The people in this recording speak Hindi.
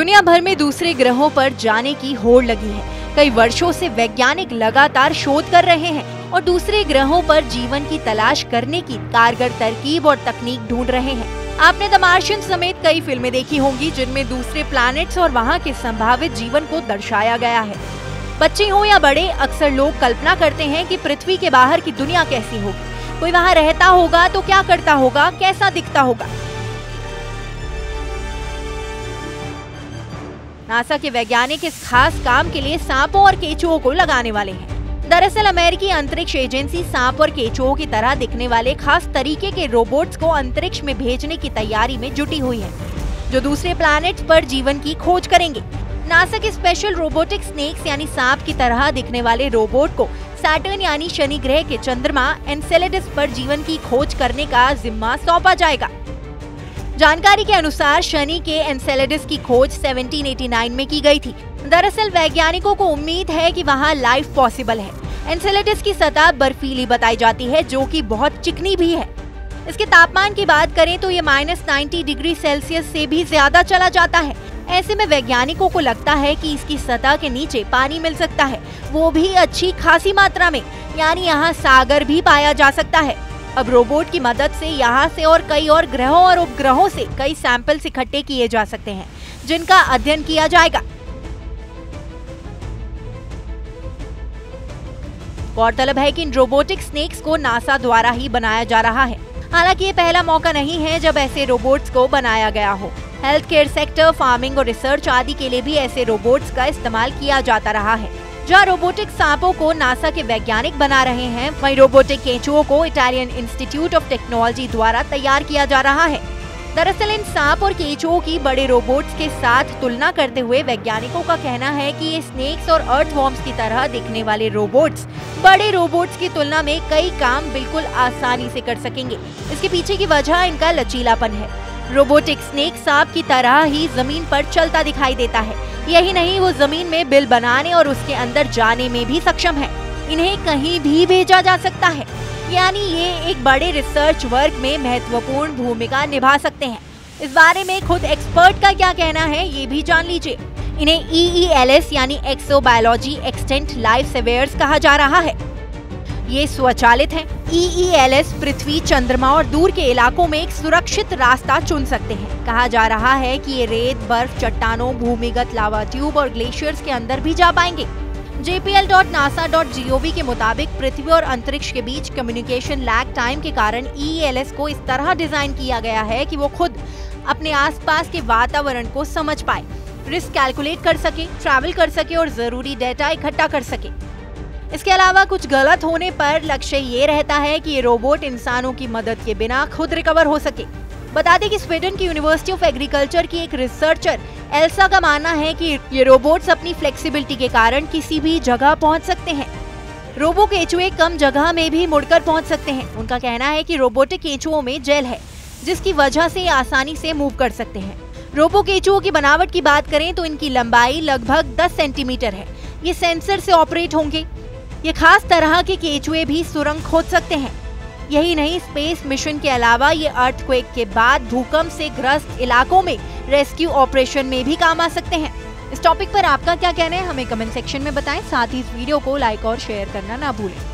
दुनिया भर में दूसरे ग्रहों पर जाने की होड़ लगी है। कई वर्षों से वैज्ञानिक लगातार शोध कर रहे हैं और दूसरे ग्रहों पर जीवन की तलाश करने की कारगर तरकीब और तकनीक ढूंढ रहे हैं। आपने द मार्शियन समेत कई फिल्में देखी होंगी जिनमें दूसरे प्लैनेट्स और वहां के संभावित जीवन को दर्शाया गया है। बच्चे हो या बड़े, अक्सर लोग कल्पना करते हैं कि पृथ्वी के बाहर की दुनिया कैसी होगी, कोई वहां रहता होगा तो क्या करता होगा, कैसा दिखता होगा। नासा के वैज्ञानिक इस खास काम के लिए सांपों और केंचुओं को लगाने वाले हैं। दरअसल अमेरिकी अंतरिक्ष एजेंसी सांप और केंचुओं की तरह दिखने वाले खास तरीके के रोबोट्स को अंतरिक्ष में भेजने की तैयारी में जुटी हुई है, जो दूसरे प्लैनेट्स पर जीवन की खोज करेंगे। नासा के स्पेशल रोबोटिक स्नेक्स यानी सांप की तरह दिखने वाले रोबोट को सैटर्न यानी शनि ग्रह के चंद्रमा एनसेलेडस पर जीवन की खोज करने का जिम्मा सौंपा जाएगा। जानकारी के अनुसार शनि के एनसेलेडस की खोज 1789 में की गई थी। दरअसल वैज्ञानिकों को उम्मीद है कि वहां लाइफ पॉसिबल है। एनसेलेडस की सतह बर्फीली बताई जाती है, जो कि बहुत चिकनी भी है। इसके तापमान की बात करें तो ये -90 डिग्री सेल्सियस से भी ज्यादा चला जाता है। ऐसे में वैज्ञानिकों को लगता है कि इसकी सतह के नीचे पानी मिल सकता है, वो भी अच्छी खासी मात्रा में, यानी यहाँ सागर भी पाया जा सकता है। अब रोबोट की मदद से यहाँ से और कई और ग्रहों और उपग्रहों से कई सैंपल्स इकट्ठे किए जा सकते हैं, जिनका अध्ययन किया जाएगा। गौरतलब है कि इन रोबोटिक स्नेक्स को नासा द्वारा ही बनाया जा रहा है। हालांकि ये पहला मौका नहीं है जब ऐसे रोबोट्स को बनाया गया हो। हेल्थ केयर सेक्टर, फार्मिंग और रिसर्च आदि के लिए भी ऐसे रोबोट्स का इस्तेमाल किया जाता रहा है। जहाँ रोबोटिक सांपों को नासा के वैज्ञानिक बना रहे हैं, वहीं रोबोटिक केंचुओं को इटालियन इंस्टीट्यूट ऑफ टेक्नोलॉजी द्वारा तैयार किया जा रहा है। दरअसल इन सांप और केंचुओं की बड़े रोबोट्स के साथ तुलना करते हुए वैज्ञानिकों का कहना है कि ये स्नेक्स और अर्थवॉर्म्स की तरह दिखने वाले रोबोट्स बड़े रोबोट्स की तुलना में कई काम बिल्कुल आसानी से कर सकेंगे। इसके पीछे की वजह इनका लचीलापन है। रोबोटिक स्नेक सांप की तरह ही जमीन पर चलता दिखाई देता है। यही नहीं, वो जमीन में बिल बनाने और उसके अंदर जाने में भी सक्षम है। इन्हें कहीं भी भेजा जा सकता है, यानी ये एक बड़े रिसर्च वर्क में महत्वपूर्ण भूमिका निभा सकते हैं। इस बारे में खुद एक्सपर्ट का क्या कहना है, ये भी जान लीजिए। इन्हें EELS यानी एक्सोबायोलॉजी एक्सटेंट लाइफ सेवियर्स कहा जा रहा है। ये स्वचालित हैं। EELS पृथ्वी, चंद्रमा और दूर के इलाकों में एक सुरक्षित रास्ता चुन सकते हैं। कहा जा रहा है कि ये रेत, बर्फ, चट्टानों, भूमिगत लावा ट्यूब और ग्लेशियर्स के अंदर भी जा पाएंगे। JPL.nasa.gov के मुताबिक पृथ्वी और अंतरिक्ष के बीच कम्युनिकेशन लैग टाइम के कारण EELS को इस तरह डिजाइन किया गया है कि वो खुद अपने आसपास के वातावरण को समझ पाए, रिस्क कैलकुलेट कर सके, ट्रैवल कर सके और जरूरी डेटा इकट्ठा कर सके। इसके अलावा कुछ गलत होने पर लक्ष्य ये रहता है कि ये रोबोट इंसानों की मदद के बिना खुद रिकवर हो सके। बता दें कि स्वीडन की यूनिवर्सिटी ऑफ एग्रीकल्चर की एक रिसर्चर एल्सा का मानना है कि ये रोबोट्स अपनी फ्लेक्सिबिलिटी के कारण किसी भी जगह पहुंच सकते हैं। रोबो केंचुए कम जगह में भी मुड़कर पहुंच सकते हैं। उनका कहना है कि रोबोटिक केंचुओं में जेल है, जिसकी वजह से आसानी से मूव कर सकते हैं। रोबो केंचुओं की बनावट की बात करें तो इनकी लंबाई लगभग 10 सेंटीमीटर है। ये सेंसर से ऑपरेट होंगे। ये खास तरह के केंचुए भी सुरंग खोद सकते हैं। यही नहीं, स्पेस मिशन के अलावा ये अर्थक्वेक के बाद भूकंप से ग्रस्त इलाकों में रेस्क्यू ऑपरेशन में भी काम आ सकते हैं। इस टॉपिक पर आपका क्या कहना है, हमें कमेंट सेक्शन में बताएं। साथ ही इस वीडियो को लाइक और शेयर करना ना भूलें।